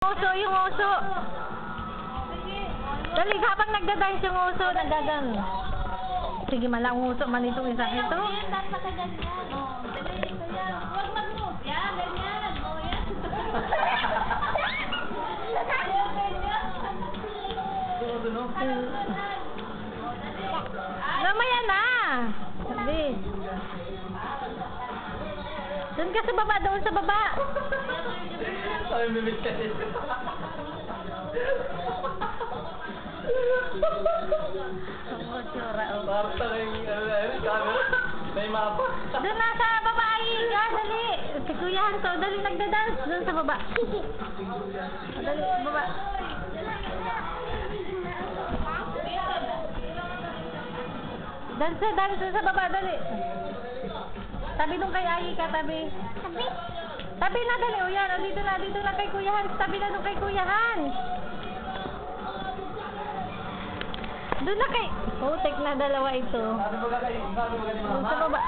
Uso, yung uso. Dali, habang nagda-dance yung uso, nagdagan. Sige, malang uso man itong isang ito. Dapat ganyan. Dali, ito yan. Huwag mag-move. Yan, ganyan. O, yan. Mamaya na. Sabi. Doon ka sa baba, doon sa baba. Sabi mimit ka din. Parang talaga yung camera. May mapa. Doon na sa baba, Aiga, dali. Si Kuya Hanto, dali nagda-dance doon sa baba. Dali, baba. Dance sa baba, dali. Tabi nung kay Aiga, tabi. Tabi na, dali. O yan, o dito na kay Kuya Hans. Tabi na nung kay Kuya Hans. Doon na kay... Oh, tek na dalawa ito. Sabi ba kayo? Sabi ba kayo? Doon sa baba.